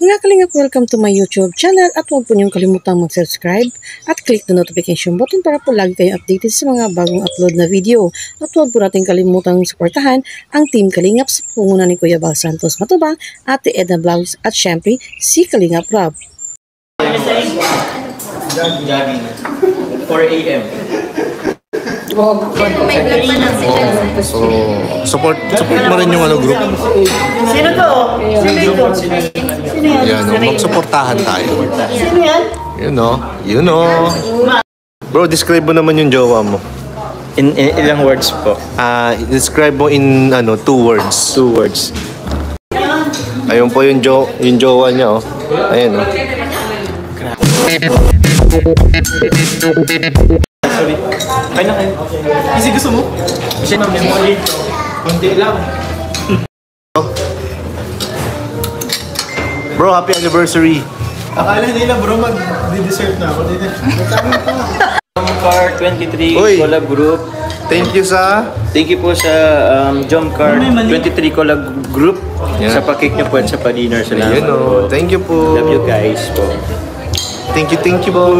Mga kalingap, welcome to my YouTube channel at huwag po niyong kalimutang mag-subscribe at click the notification button para po lagi kayong updated sa mga bagong upload na video. At huwag po natin kalimutang suportahan ang Team Kalingap sa pangunguna ni Kuya Bal Santos Matubang, Ate Edna Vlogs at syempre si Kalingap Rob. Jogging 4 AM. So, support mo rin yung group. Sino to? Yan, magsuportahan tayo. Sino yan? You know. Bro, describe mo naman yung jowa mo. In ilang words po? Describe mo in 2 words. 2 words. Ayun po yung jowa niya, oh. Ayun, oh. Sorry. Kaya na kayo. Kasi gusto mo? Kasi na memory. Kunti lang. Bro, happy anniversary. Akala nila bro, mag-dessert na ako dito. Jomcar 23 Uy. Collab Group. Thank you Thank you po sa Jomcar 23 Collab Group. Yeah. Sa pakik niyo po at sa pa-dinner. Salamat Ayun, oh. Thank you po. Love you guys po. Thank you po.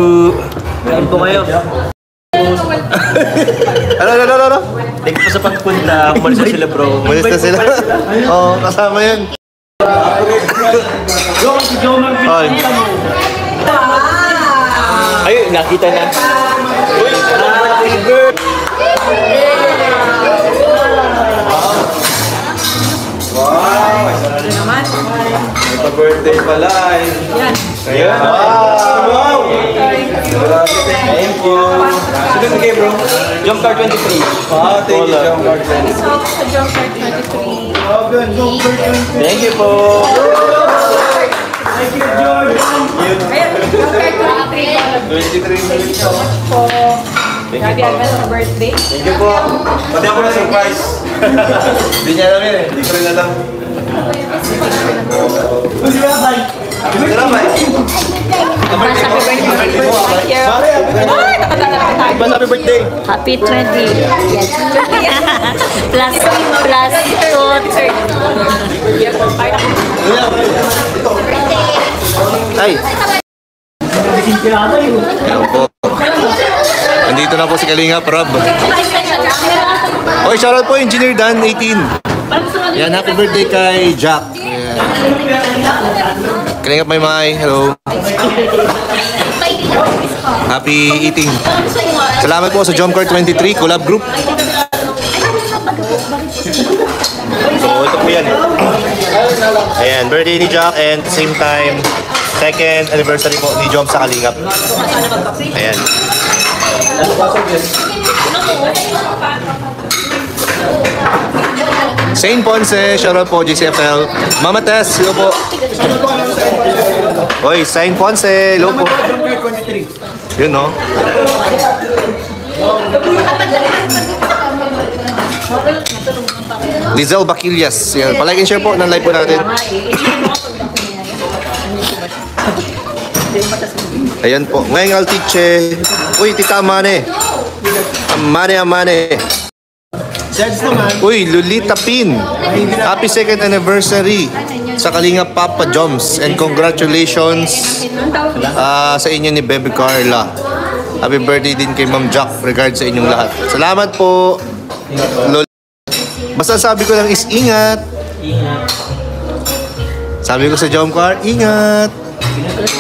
Meron po kayo. Ano? Thank you po sa pagpunta. Umalis na sila bro. Umalis na sila. Oo, kasama yan. Ay. Ayun, nakita na. Happy birthday! Wow! Happy birthday pala eh. Ayan. Wow! Thank you. Sino kayo bro? Jomcar 23. Thank you Jomcar 23. Sa Jomcar 23. Thank you po. Thank you, George. Ayan, Jomcar 23. So much po. Grabe advance ng birthday. Thank you po. Pati ako na surprise. Hindi niya alam yun eh. Hindi ko rin alam. Kasi ba, bye? Happy birthday. Thank you. Ay, nakatala tayo. Happy birthday. Happy 20. Yes. plus 2. Ay. Ayan po. Nandito na po si Kalingap Rob. Oy, shoutout po Engineer Dan 18. Yan, happy birthday kay Jack. Yeah. Kalingap Maymay, hello. Happy eating. Salamat po sa Jomcar 23 Collab Group. So, ito po yan. Ayan, birthday ni Jack and same time, second anniversary po ni Jom sa Kalingap. Ayan. Saint Ponce, shoutout po GCFL. Mama Tess, hello po. Oy, Saint Ponce, hello po. Yun, no? Lizelle Baquillas. Yan. Palike and share po ng live po natin. Ayan po. Ngayong Altiche. Uy, Tita Amane. Amane. Judge naman. Uy, Lolita Pin. Happy second anniversary sa Kalingap Papa Joms. And congratulations sa inyo ni Baby Carla. Happy birthday din kay Ma'am Jack. Regards sa inyong lahat. Salamat po. Basta sabi ko lang is ingat. Sabi ko sa Jomcar, ingat.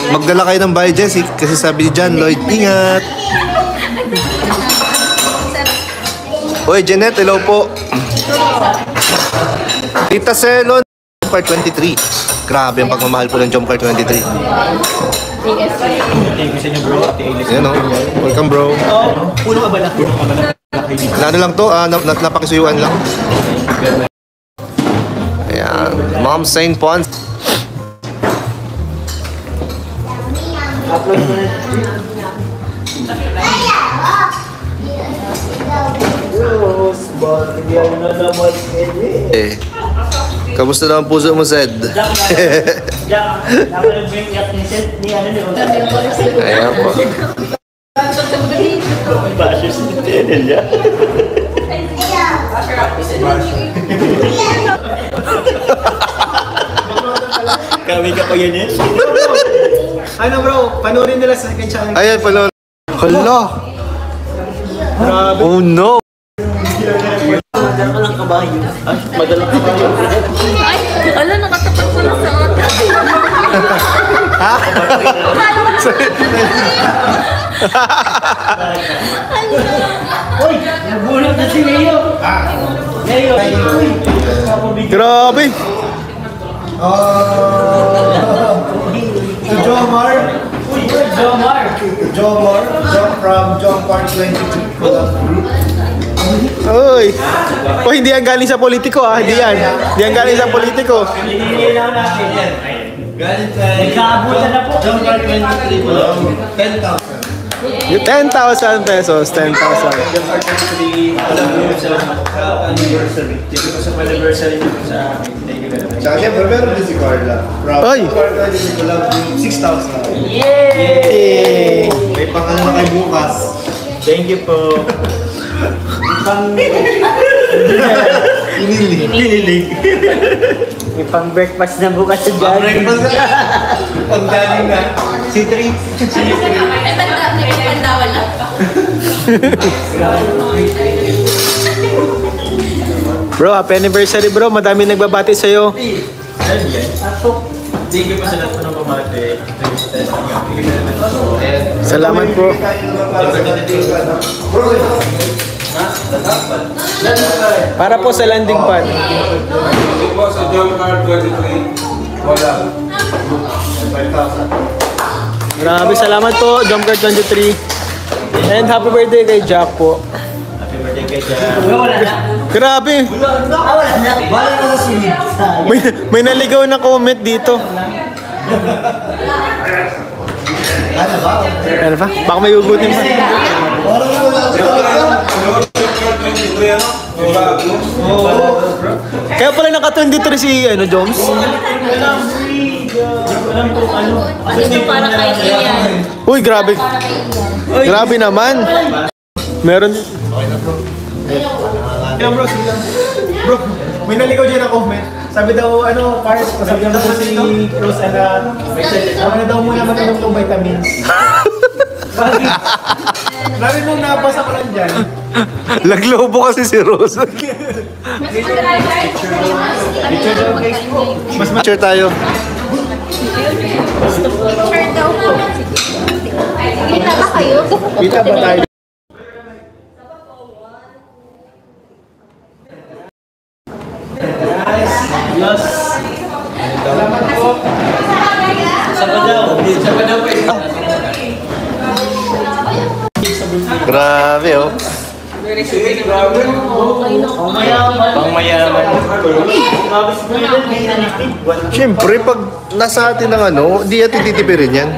Magdala kayo ng budget kasi sabi ni John Lloyd, ingat. Oy, Jeanette, hello po. Tita Celon, Jomcar 23. Grabe ang pagmamahal po ng Jomcar 23. Thank you sa inyo bro. Ayan, oh. Welcome bro. Punong abala. Ano lang to, napakisuyuan lang. Ayan, Mom Saint Pons. Kamusta na ang puso mo, Zed? Ayan po. Bashers ni Tenel niya. Kami ka pa yan eh. Ano bro, panoorin nila sa second channel. Ayan, pala. Hala! Oh no! Madalang kabayo. Ah, madalang kabayo. Ay, ala, nakatapat ko lang sa otak. Uy, nabulot na si Leo. Leo. Grabe! To Jomar. Jomar. Jomar. From Jomar 22 Collab Group. Uy! Oh, hindi yan galing sa politiko ah. Hindi yan. Hindi yan galing sa politiko. Hindi lang natin yan. Galing kay Nagkaabutan na po. Jomar 23 Collab Group. 10,000. Yung 10,000 pesos, 10,000. Anniversary. Dito ko sa anniversary nyo sa Tsaka siyempre meron din si Carla. From Ay! Jomar 23 Collab Group. 6,000. Yay! May pangano na kay bukas. Thank you po. Kinilig. May pang breakfast na bukas sa jogging. Breakfast na. Pag galing na. Si Tri. Ay, bandawal lang. Bro, happy anniversary bro. Madami nagbabati sa'yo. Thank you po sa lahat po ng pamate. Salamat po. Para po sa landing pad. Po sa Jump Card 23. Wala. Grabe, salamat po, Jumper 23. And happy birthday kay Jack po. Happy birthday kay Jack. Grabe, Wala na sa sunod. may naligaw na comment dito. Ano ba? Baka may ugutin pa. Kaya pala naka-23 si Joms. Ito para kay Ian. Uy, grabe. Grabe naman. Meron. Bro, bro, may naligaw dyan na comment. Sabi daw, Pars, sabi daw si Rose na, na daw muna mag-inom ng vitamins. Lari nung nabasa ko lang dyan. Laglobo kasi si Rose. Mas mature tayo. Sure daw po. Kita ba kayo? Kita ba tayo? Grabe oh. Pangmayaman. Siyempre, pag nasa atin ng di natin titipirin yan.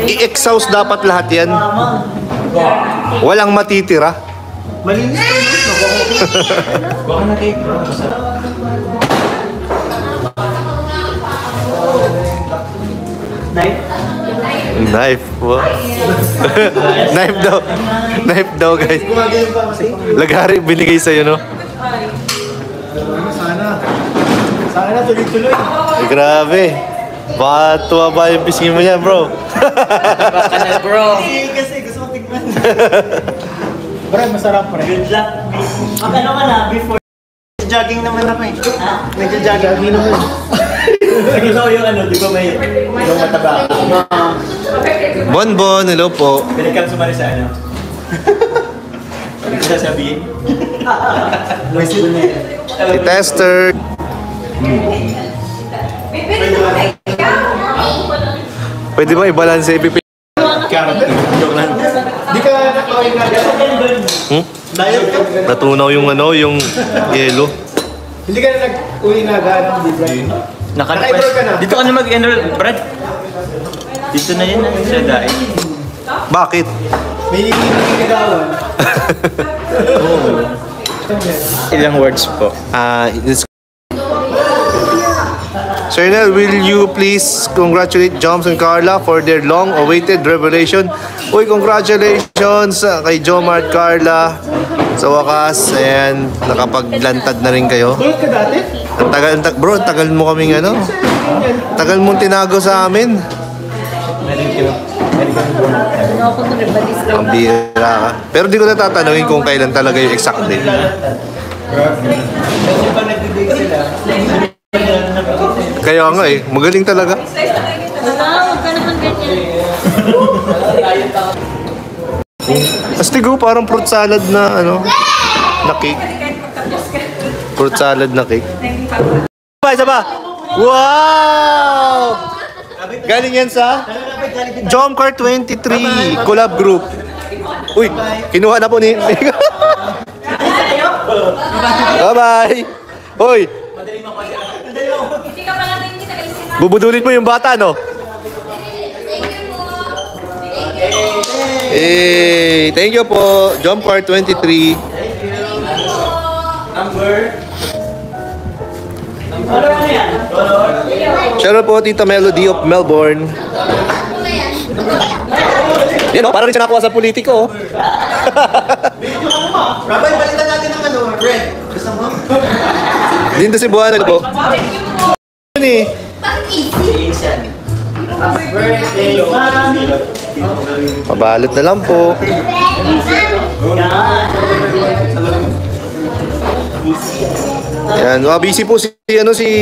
I-exhaust dapat lahat yan. Walang matitira. Malinis ko yun. Baka na cake. Knife. Wow. Knife daw. Knife daw, guys. Lagari binigay sa'yo, no? Sana tuloy-tuloy. Ay, grabe. Baka tuwa ba yung pisngin mo niyan, bro? Bro. Kasi gusto ko tignan. Pre, masarap pre. Good luck. Ano ka na before? Jogging naman ako eh. Nagja-jogging naman. Sige ko yung di ba may yung mataba? Bonbon, hello po. Pwede ka lang sumali sa Ano ko sasabihin? Si Tester. Pwede ba i-balance ipipin? Joke lang. Di ka nakawin na Diet ka? Natunaw yung yung yelo. Hindi ka na nag-uwi na agad. Naka-enroll ka na. Dito ka na mag-enroll, Brad. Dito na yun, sa dahil. Bakit? May nagagawan. Ilang words po? Sir Nel, will you please congratulate Joms and Carla for their long-awaited revelation? Uy, congratulations kay Jomar at Carla Sa wakas, ayan, nakapaglantad na rin kayo. Bulot ka dati? Ang tagal, bro, tagal mo kaming ano? Tagal mong tinago sa amin. Ang bira ka. Pero di ko na tatanungin kung kailan talaga yung exact date. Kaya nga eh, magaling talaga. Huwag ka naman ganyan. Astigo, parang fruit salad na ano, na cake. Fruit salad na cake. Isa pa. Wow! Galing yan sa Jomcar 23 collab group. Uy, kinuha na po ni... Bye-bye! Hoy! Bubudulin mo yung bata, no? Hey, thank you po, Jomcar 23. Shoutout po, Tita Melody of Melbourne. Yan o, parang rin siya nakuha sa politiko. Rabay, balitan natin ng ano, Red. Gusto mo? Dito si Buwan po. Ano eh? Pabalot na lang po. Yan, busy po si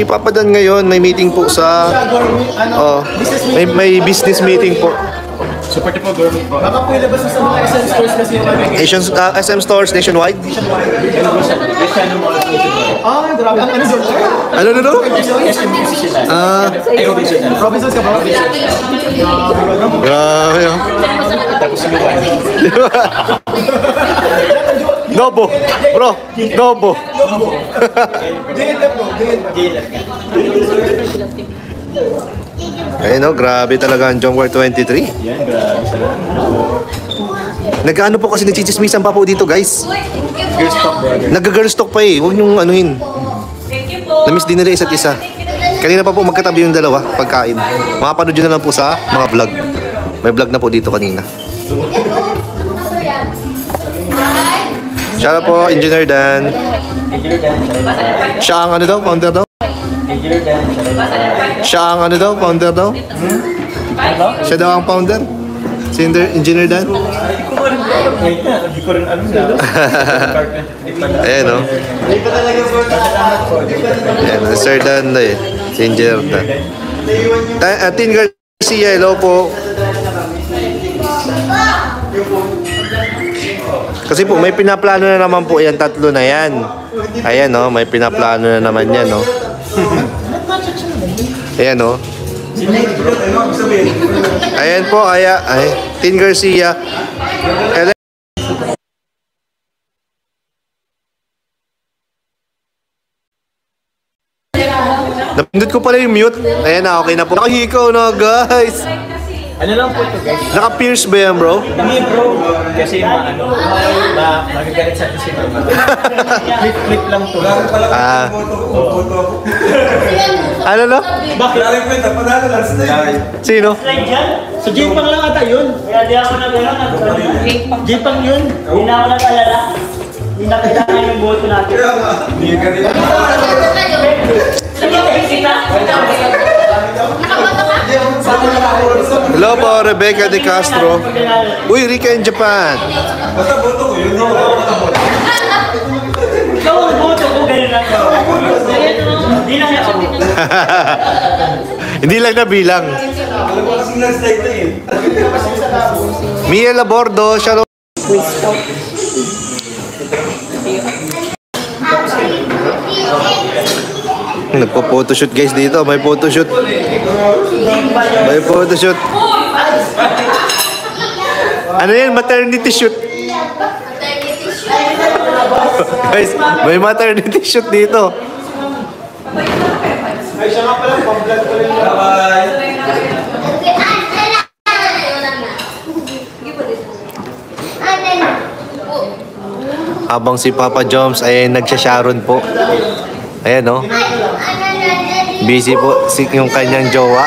Papa Dan ngayon. May meeting po sa may business meeting po. Support po, government po. Baka po ilabas mo sa mga SM stores kasi yung SM stores nationwide. Ah, grabe. Ang ano doon? Ano? Robinsons ka ba? Grabe yun. Dobo. Bro, dobo. Ayun no, grabe talaga ang Jomcar 23. Nag-ano po kasi nagchichismisan pa po dito guys. Nag-girl talk pa eh. Huwag niyong anuhin. Na-miss din nila isa't isa. Kanina pa po magkatabi yung dalawa pagkain. Makapanood nyo na lang po sa mga vlog. May vlog na po dito kanina. Siya po, Engineer Dan. Siya ang ano daw, founder daw? Siya ang ano daw, founder daw? Siya daw ang founder? Si Engineer Dan? Hindi ko rin alam na. Ayan o. Ayan, Sir Dan na eh. Si Engineer Dan. Tin Garcia, hello po. Kasi po, may pinaplano na naman po yan. Tatlo na yan. Ayan o, may pinaplano na naman yan o. Ayan o. Ayan po, Tin Garcia. Napindot ko pala yung mute. Ayan na, okay na po. Nakahikaw na guys. Ano lang po ito guys? Naka-pierce ba yan bro? Hindi bro. Kasi magagalit sa kasi flip lang to. Ano no? Bakit? Sino? Sa J-Pang lang ata yun. Kaya di ako nag-ano. J-Pang yun. Hindi na ako nag-alala. Hindi na kailangan yung boto natin. Hindi ka rin. Hello po, Rebecca De Castro. Uy, Rika in Japan. Basta boto ko yun. Ikaw ang boto ko, ganyan lang. Hindi na ako. Hindi lang nabilang. Alam mo kasing landslide na eh. Mia Labordo, Sharon. Nagpo-photoshoot guys dito. May photoshoot. May photoshoot. Ano yan? Maternity shoot. Guys, may maternity shoot dito. Ay, siya nga pala. Pang-vlog ko rin. Habang si Papa Joms ay nagsasharon po. Ayan no. Busy po yung kanyang jowa.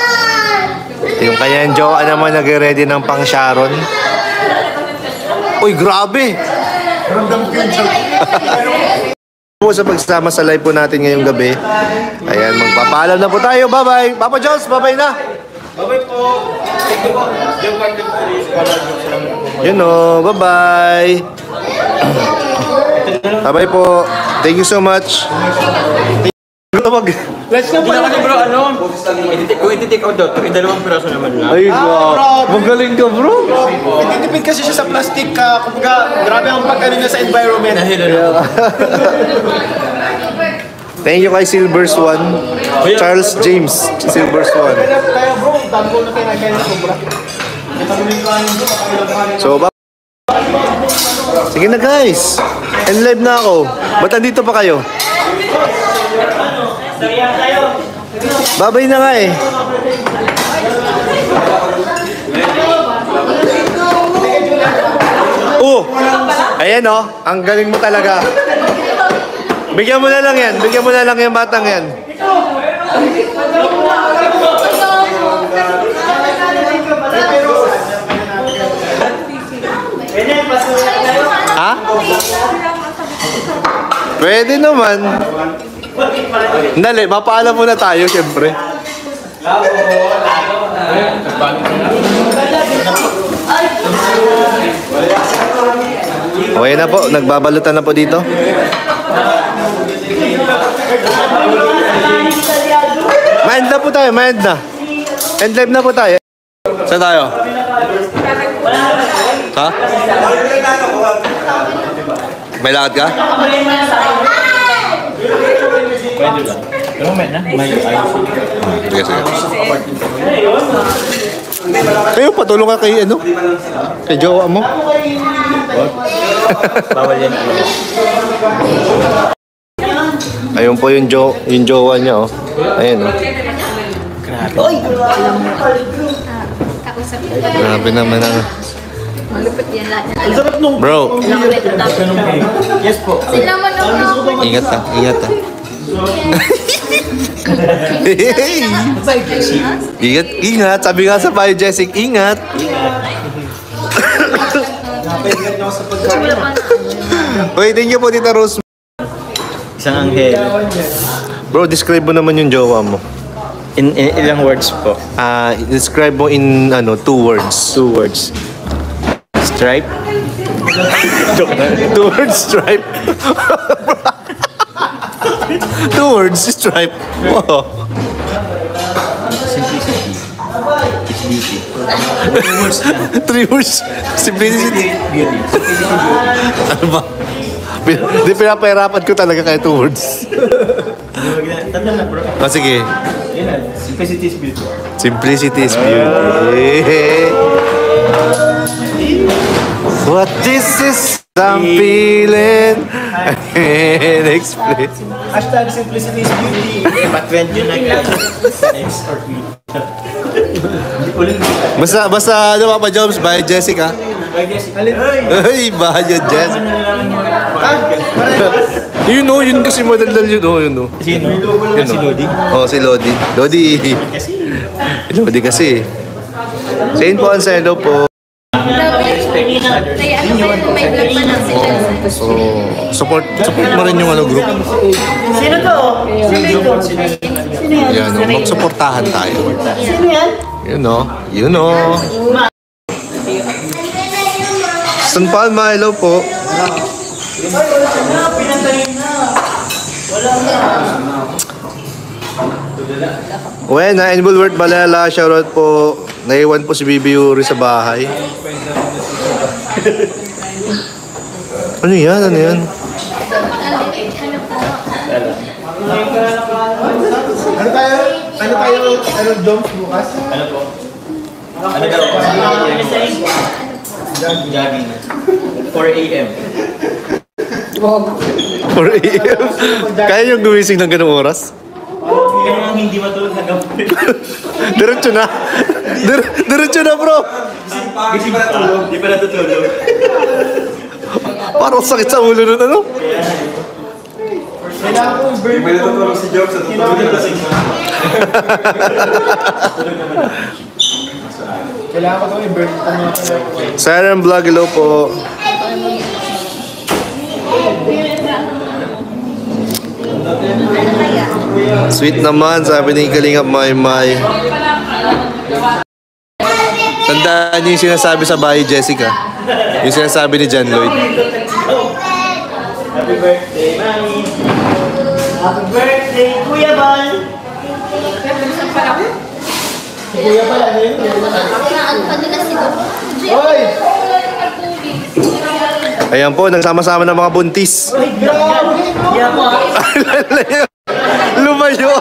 Yung kanyang jowa naman nag-ready ng pang-sharon. Uy, grabe! Ramdam ko yun. Po sa pagsama sa live po natin ngayong gabi. Ayan, magpapaalam na po tayo. Bye-bye. Papa Jones, bye-bye na. Bye-bye po. Yun o, bye-bye. Bye-bye po. Thank you so much. Let's go pa naman bro, ano? Kung iti-take out daw, dalawang piraso naman lang. Ay, wow. Magaling ka, bro. Nagtitipid kasi siya sa plastic. Kumbaga, grabe ang pag-ano niya sa environment. Thank you kay Silver Swan. Charles James, Silver Swan. Kaya bro, dami ko na kinakain na sobra. So, sige na guys. And live na ako. Ba't andito pa kayo? Babay na nga eh. Ayan oh. Ang galing mo talaga. Bigyan mo na lang yan. Bigyan mo na lang yung batang yan. Ha? Pwede naman. Dali, mapaalam muna tayo, syempre. Okay na po, nagbabalutan na po dito. Mind na po tayo, mind na. End live na po tayo. Saan tayo? Ha? May lakad ka? Sige, sige. Kayo, patulong ka kay ano? Kay jowa mo? Bawal yan. Ayun po yung jowa niya, oh. Ayun, oh. Grabe naman ang... Malupit yan lahat. Bro, Yes po. Sila man ako. ingat ka, ingat ka. Ingat, ingat. Sabi nga sa payo, Jessic, ingat. Uy, thank you po, Tita Rose. Isang anghel. Bro, describe mo naman yung jowa mo. In ilang words po? Describe mo in, 2 words. 2 words. Stripe. 2 words, stripe. 2 words, stripe. Wow. Simplicity. It's beauty. 3 words, simplicity. Beauty. Ano ba? Di pinapahirapan ko talaga kaya 2 words. Tanda na bro. Sige. Simplicity is beauty. Simplicity is beauty. What this is, I'm feeling. I can't explain. Hashtag simplicity is beauty. But when you like that, next or Basta ano Papa Joms, by Jessica. Ay, bayan Jess. Yun o, yun kasi madaldal yun o, yun o. Sino? Si Lodi? Oo, si Lodi. Lodi. Lodi kasi. Saint Paul Anselo po. Kaya ano ba may vlog pa lang sila. So, support mo rin yung group. Sino to? Sino yan? Yan o, magsuportahan tayo. Sino yan? Yun o, yun o. San Palma, hello po. Wena and Bulwert Balela, shoutout po. Naiwan po si Bibi Yuri sa bahay. Ano yan? Ano yan? Ano Jones bukas? Ano po? Ano daw? Jogging. 4 a.m. 4 a.m. Kaya yung gumising ng ganung oras? Kaya hindi matulog na gabi. Diretso na. Diretso na bro. Gising pa natulog. Di pa natutulog. Parang sakit sa ulo nun ano? Kailangan ko i-burn May natutulog si Jobs sa tutulog na lasing. Kailangan ko i-burn ito mga kailangan. Siren Vlog, hello po. Sweet naman, sabi ni Kalingap Maymay. Tandaan niyo yung sinasabi sa bahay, Jessica. Yung sinasabi ni John Lloyd. Happy birthday, Mami. Happy birthday, Kuya Bal. Kuya Bal, ano yun? Hoy! Ayan po, nagsama-sama ng mga buntis. Ay, grabe. Yan po, ha? Lumayo.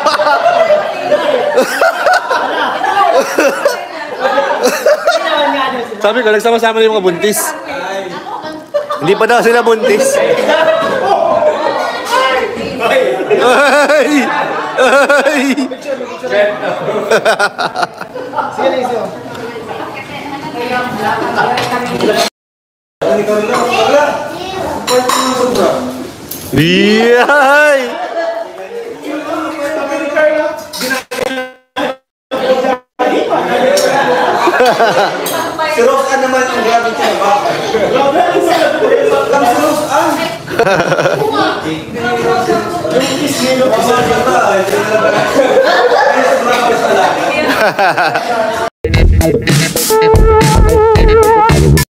Sabi ko, nagsama-sama na yung mga buntis. Hindi pa daw sila buntis. Ay! Ay! Sige na, isiyo. Yay! Si Rose Ann naman ang grabe siya ba? Ang si Rose Ann! Yung